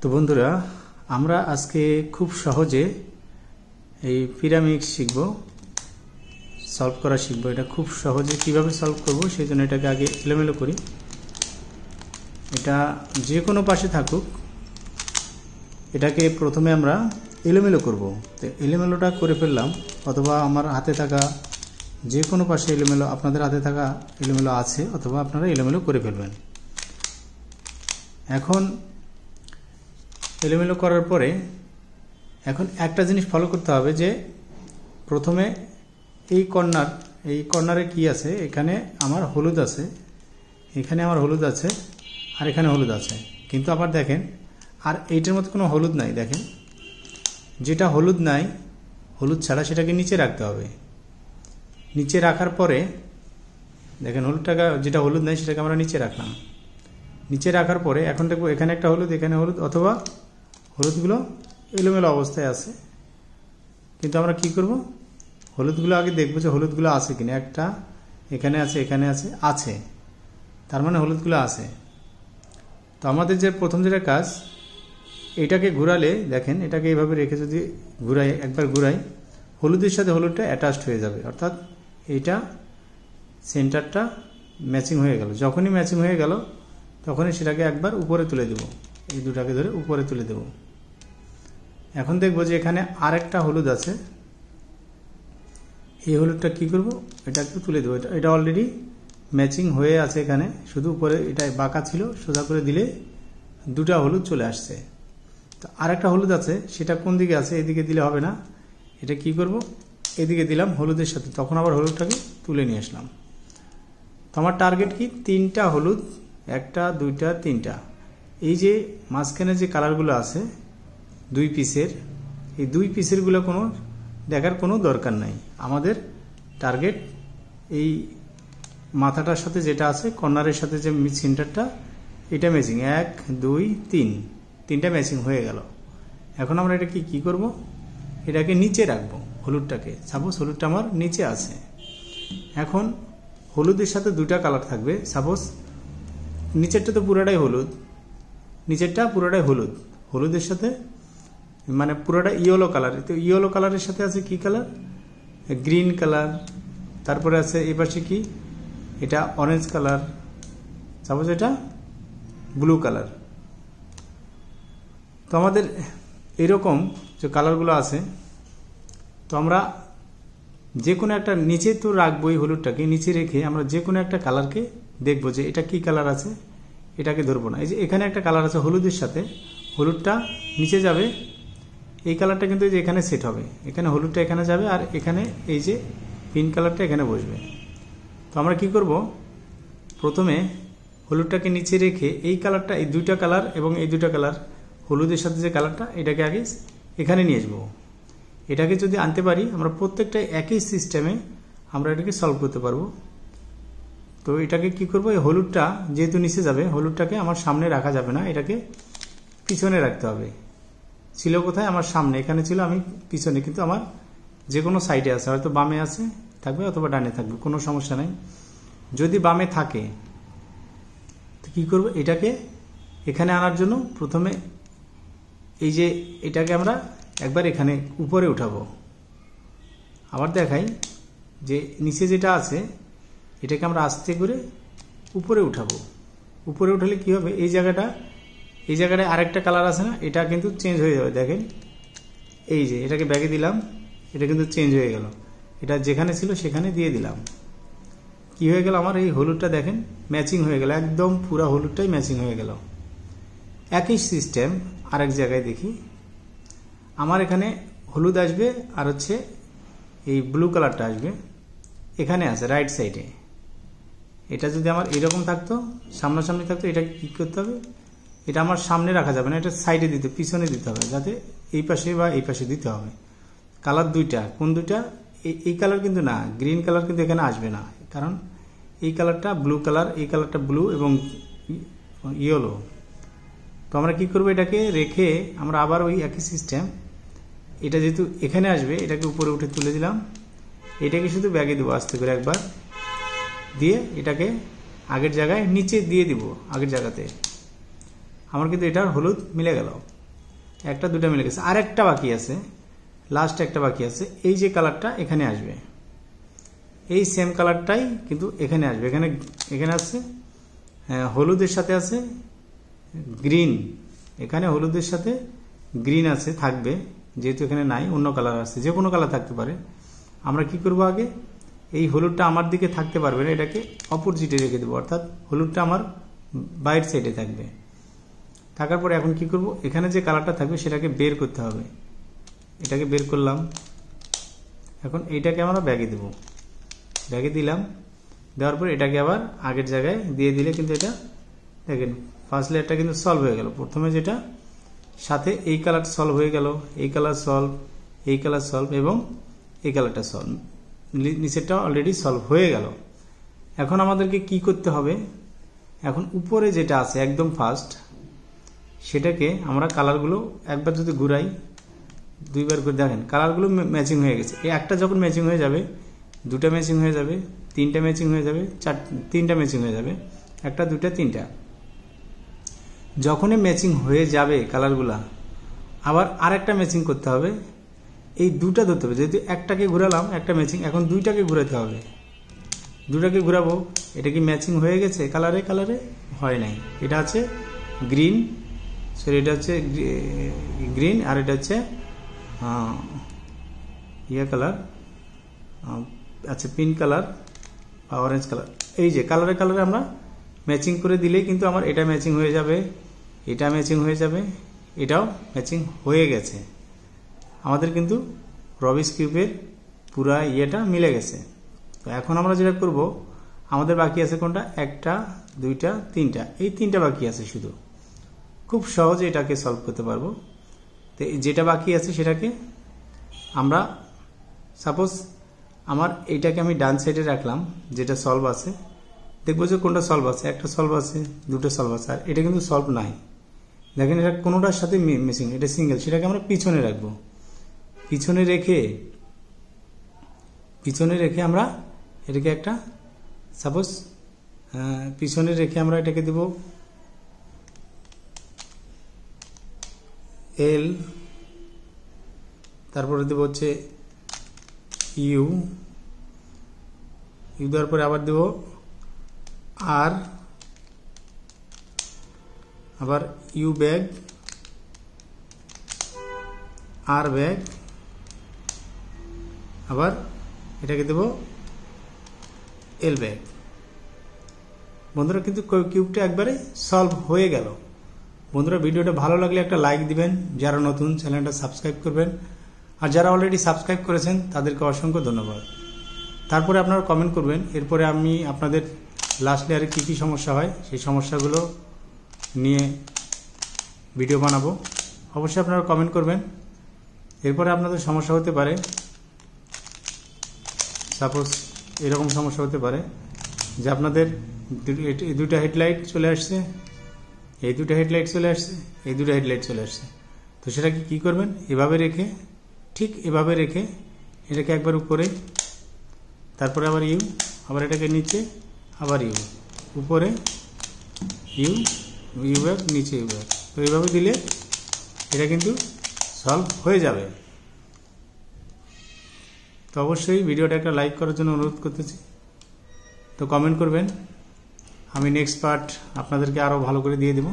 তো বন্ধুরা, আমরা আজকে খুব সহজে এই পিরামিড শিখব, সলভ করা শিখব। এটা খুব সহজে কিভাবে সলভ করব সেই জন্য এটাকে আগে এলোমেলো করি। এটা যে কোনো পাশে থাকুক, এটাকে প্রথমে আমরা এলোমেলো করব। তো এলোমেলোটা করে ফেললাম, অথবা আমার হাতে থাকা যে কোনো পাশে এলোমেলো, আপনাদের হাতে থাকা এলোমেলো আছে, অথবা আপনারা এলোমেলো করে ফেলবেন। এখন এলোমেলো করার পরে এখন একটা জিনিস ফলো করতে হবে যে প্রথমে এই কর্নারে কি আছে, এখানে আমার হলুদ আছে, এখানে আমার হলুদ আছে, আর এখানে হলুদ আছে। কিন্তু আবার দেখেন, আর এইটার মধ্যে কোনো হলুদ নাই। দেখেন, যেটা হলুদ নাই, হলুদ ছাড়া, সেটাকে নিচে রাখতে হবে। নিচে রাখার পরে দেখেন, হলুদটাকে, যেটা হলুদ নাই সেটাকে আমরা নিচে রাখলাম। নিচে রাখার পরে এখন দেখবো এখানে একটা হলুদ, এখানে হলুদ, অথবা হলুদগুলো এলোমেলো অবস্থায় আছে। কিন্তু আমরা কি করব, হলুদগুলো আগে দেখবো যে হলুদগুলো আছে কিনা। একটা এখানে আছে, এখানে আছে, তার মানে হলুদগুলো আছে। তো আমাদের যে প্রথম যেটা কাজ, এটাকে ঘুরালে দেখেন, এটাকে এইভাবে রেখে যদি ঘুরাই, একবার ঘুরাই, হলুদের সাথে হলুদটা অ্যাটাচড হয়ে যাবে, অর্থাৎ এইটা সেন্টারটা ম্যাচিং হয়ে গেল। যখনই ম্যাচিং হয়ে গেল তখনই সেটাকে একবার উপরে তুলে দেব, এই দুটাকে ধরে উপরে তুলে দেব। এখন দেখব যে এখানে আরেকটা হলুদ আছে, এই হলুদটা কি করব, এটা একটু তুলে দেবো। এটা অলরেডি ম্যাচিং হয়ে আছে, এখানে শুধু উপরে এটা বাঁকা ছিল, সোজা করে দিলে দুটা হলুদ চলে আসছে। তো আরেকটা হলুদ আছে, সেটা কোন দিকে আছে, এদিকে দিলে হবে না, এটা কি করব, এদিকে দিলাম হলুদের সাথে, তখন আবার হলুদটাকে তুলে নিয়ে আসলাম। তো আমার টার্গেট কি, তিনটা হলুদ, একটা, দুইটা, তিনটা। এই যে মাঝখানে যে কালারগুলো আছে দুই পিসের, এই দুই পিসেরগুলো কোনো দেখার কোনো দরকার নাই। আমাদের টার্গেট এই মাথাটার সাথে যেটা আছে, কর্নারের সাথে যে সেন্টারটা, এটা ম্যাচিং, 1 2 3, তিনটা ম্যাচিং হয়ে গেল। এখন আমরা এটাকে কি করব, এটাকে নিচে রাখবো, হলুদটাকে। সাপোজ হলুদটা আমার নিচে আছে। এখন হলুদের সাথে দুটা কালার থাকবে। সাপোজ নিচেরটা তো পুরোটাই হলুদ, নিচেরটা পুরোটাই হলুদ, হলুদের সাথে মানে পুরোটা ইয়েলো কালার। তো ইয়েলো কালারের সাথে আছে কি কালার, গ্রিন কালার। তারপরে আছে এই পাশে কি, এটা অরেঞ্জ কালার, সাপোজ এটা ব্লু কালার। তো আমাদের এরকম যে কালারগুলো আছে, তো আমরা যে কোনো একটা নিচে তো রাখবো, এই হলুদটাকে নিচে রেখে আমরা যে কোনো একটা কালারকে দেখবো যে এটা কি কালার আছে, এটাকে ধরবো না। এই যে এখানে একটা কালার আছে হলুদের সাথে, হলুদটা নিচে যাবে, এই কালারটা কিন্তু এই যে এখানে সেট হবে, এখানে হলুদটা এখানে যাবে, আর এখানে এই যে পিঙ্ক কালারটা এখানে বসবে। তো আমরা কি করব, প্রথমে হলুদটাকে নিচে রেখে এই কালারটা, এই দুইটা কালার এবং এই দুইটা কালার, হলুদের সাথে যে কালারটা, এটাকে আগে এখানে নিয়ে আসবো। এটাকে যদি আনতে পারি, আমরা প্রত্যেকটা একই সিস্টেমে আমরা এটাকে সলভ করতে পারবো। তো এটাকে কি করবো, এই হলুদটা যেহেতু নিচে যাবে, হলুদটাকে আমার সামনে রাখা যাবে না, এটাকে পিছনে রাখতে হবে। ছিল কোথায়, আমার সামনে, এখানে ছিল, আমি পিছনে, কিন্তু আমার যে কোনো সাইডে আছে, হয়তো বামে আছে থাকবে অথবা ডানে থাকবে, কোনো সমস্যা নাই। যদি বামে থাকে তো কি করব, এটাকে এখানে আনার জন্য প্রথমে এই যে এটাকে আমরা একবার এখানে উপরে উঠাবো। আবার দেখাই যে নিচে যেটা আছে, এটাকে আমরা আস্তে করে উপরে উঠাবো। উপরে উঠালে কি হবে, এই জায়গাটায় আরেকটা কালার আছে না, এটা কিন্তু চেঞ্জ হয়ে যাবে। দেখেন, এই যে এটাকে ব্যাগে দিলাম, এটা কিন্তু চেঞ্জ হয়ে গেল, এটা যেখানে ছিল সেখানে দিয়ে দিলাম। কি হয়ে গেল, আমার এই হলুদটা দেখেন ম্যাচিং হয়ে গেল, একদম পুরো হলুদটাই ম্যাচিং হয়ে গেল। একই সিস্টেম আরেক জায়গায় দেখি, আমার এখানে হলুদ আসবে, আর হচ্ছে এই ব্লু কালারটা আসবে, এখানে আছে রাইট সাইডে। এটা যদি আমার এরকম থাকতো, সামনাসামনি থাকতো, এটা কি করতে হবে, এটা আমার সামনে রাখা যাবে না, এটা সাইডে দিতে, পিছনে দিতে হবে, যাতে এই পাশে বা এই পাশে দিতে হবে। কালার দুইটা, কোন দুইটা, এই কালার কিন্তু না, গ্রিন কালার কিন্তু এখানে আসবে না, কারণ এই কালারটা ব্লু কালার, এই কালারটা ব্লু এবং ইয়েলো। তো আমরা কি করবো, এটাকে রেখে আমরা আবার ওই একই সিস্টেম, এটা যেহেতু এখানে আসবে, এটাকে উপরে উঠে তুলে দিলাম, এটাকে শুধু ব্যাগে দেবো আস্তে করে একবার দিয়ে, এটাকে আগের জায়গায় নিচে দিয়ে দিব, আগের জায়গাতে। আমার কিন্তু এটার হলুদ মিলে গেল। একটা দুটা মিলে গেছে, আর একটা বাকি আছে, লাস্ট একটা বাকি আছে। এই যে কালারটা এখানে আসবে, এই সেম কালারটাই কিন্তু এখানে আসবে। এখানে এখানে আছে হলুদের সাথে আছে গ্রিন, এখানে হলুদের সাথে গ্রিন আছে, থাকবে, যেহেতু এখানে নাই, অন্য কালার আছে, যে কোনো কালার থাকতে পারে। আমরা কি করব, আগে এই হলুদটা আমার দিকে থাকতে পারবে না, এটাকে অপোজিটে রেখে দেবো, অর্থাৎ হলুদটা আমার বাইরের সাইডে থাকবে। থাকার পরে এখন কি করব, এখানে যে কালারটা থাকবে সেটাকে বের করতে হবে। এটাকে বের করলাম, এখন এইটাকে আমরা ব্যাগে দেব, ব্যাগে দিলাম, দেওয়ার পর এটাকে আবার আগের জায়গায় দিয়ে দিলে কিন্তু এটা দেখেন ফার্স্ট লেয়ারটা কিন্তু সলভ হয়ে গেল। প্রথমে যেটা সাথে এই কালার সলভ হয়ে গেল, এই কালার সলভ, এই কালার সলভ এবং এই কালারটা সলভ, নিচেরটা অলরেডি সলভ হয়ে গেল। এখন আমাদেরকে কি করতে হবে, এখন উপরে যেটা আছে একদম ফার্স্ট, সেটাকে আমরা কালারগুলো একবার যদি ঘুরাই, দুইবার করে দেখেন কালারগুলো ম্যাচিং হয়ে গেছে। এই একটা যখন ম্যাচিং হয়ে যাবে, দুটা ম্যাচিং হয়ে যাবে, তিনটা ম্যাচিং হয়ে যাবে, তিনটা ম্যাচিং হয়ে যাবে, একটা দুটা তিনটা। যখনই ম্যাচিং হয়ে যাবে কালারগুলা, আবার আরেকটা ম্যাচিং করতে হবে, এই দুটা ধরতে হবে। যেহেতু একটাকে ঘুরালাম, একটা ম্যাচিং, এখন দুইটাকে ঘুরাতে হবে, দুটাকে ঘুরাবো। এটা কি ম্যাচিং হয়ে গেছে কালারে? কালারে হয় নাই, এটা আছে গ্রিন, সরি এটা হচ্ছে গ্রিন, আর এটা হচ্ছে ইয়ে কালার, আচ্ছা পিঙ্ক কালার বা অরেঞ্জ কালার। এই যে কালারে কালারে আমরা ম্যাচিং করে দিলেই কিন্তু আমার এটা ম্যাচিং হয়ে যাবে, এটা ম্যাচিং হয়ে যাবে, এটাও ম্যাচিং হয়ে গেছে। আমাদের কিন্তু রবিস কিউবের পুরা ইয়েটা মিলে গেছে। তো এখন আমরা যেটা করব, আমাদের বাকি আছে কোনটা, একটা দুইটা তিনটা, এই তিনটা বাকি আছে শুধু। খুব সহজে এটাকে সলভ করতে পারবো। তো যেটা বাকি আছে সেটাকে আমরা, সাপোজ আমার এইটাকে আমি ডান সাইডে রাখলাম, যেটা সলভ আছে, দেখবো যে কোনটা সলভ আছে, একটা সলভ আছে, দুটো সলভ আছে, আর এটা কিন্তু সলভ নাই। দেখেন এটা কোনোটার সাথে মিসিং, এটা সিঙ্গেল, সেটাকে আমরা পিছনে রাখবো। পিছনে রেখে আমরা এটাকে একটা, সাপোজ পিছনে রেখে আমরা এটাকে দেব এল, তারপরে দেব হচ্ছে ইউ, দেওয়ার পরে আবার দেব আর, আবার ইউ ব্যাগ, আর ব্যাগ, আবার এটাকে দেব এল ব্যাগ। বন্ধুরা কিন্তু কিউবটা একবারে সলভ হয়ে গেল। বন্ধুরা ভিডিওটা ভালো লাগলে একটা লাইক দিবেন, যারা নতুন চ্যানেলটা সাবস্ক্রাইব করবেন, আর যারা অলরেডি সাবস্ক্রাইব করেছেন তাদেরকে অসংখ্য ধন্যবাদ। তারপরে আপনারা কমেন্ট করবেন, এরপরে আমি আপনাদের লাস্ট লেয়ারে কী কী সমস্যা হয় সেই সমস্যাগুলো নিয়ে ভিডিও বানাবো। অবশ্যই আপনারা কমেন্ট করবেন। এরপরে আপনাদের সমস্যা হতে পারে, সাপোজ এরকম সমস্যা হতে পারে যে আপনাদের দুটা হেডলাইট চলে আসছে, এই দুটো হেডলাইট চলে আসছে, এই দুটো হেডলাইট চলে আসছে। তো সেটাকে কি করবেন, এভাবে রেখে, ঠিক এভাবে রেখে এটাকে একবার উপরে, তারপরে আবার ইউ, আবার এটাকে নিচে, আবার ইউ, উপরে ইউ, ইউ ব্যাগ, নিচে ইউ ব্যাগ। তো এইভাবে দিলে এটা কিন্তু সলভ হয়ে যাবে। তো অবশ্যই ভিডিওটা একটা লাইক করার জন্য অনুরোধ করতেছি। তো কমেন্ট করবেন, আমি নেক্সট পার্ট আপনাদেরকে আরও ভালো করে দিয়ে দেবো।